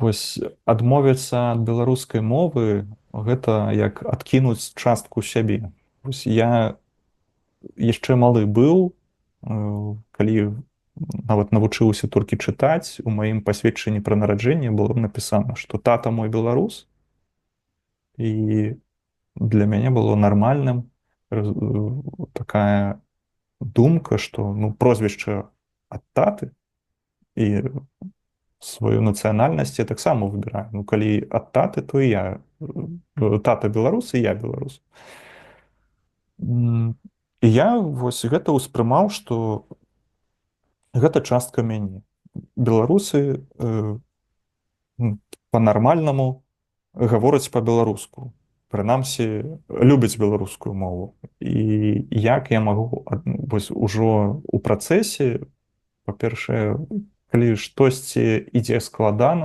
Вось адмовіцца ад беларускай мовы гэта як адкінуць частку сябе. Вось я яшчэ малы быў, калі нават навучыўся толькі чытаць, у маім пасведчанні пра нараджэнне было напісана, што тата мой беларус, і для мяне было нармальным такая думка, што ну, прозвішча ад таты і сваю нацыянальнасць я таксама выбіраю. Ну, калі ад таты, то і я тата беларус і я беларус. І я вось гэта ўспрымаў, што гэта частка мяне. Беларусы па-нармальнаму гавораць па-беларуску. Прынамсі, любяць беларускую мову. І як я магу вось ужо ў працэсе, па-першае, калі штосьці ідзе складана,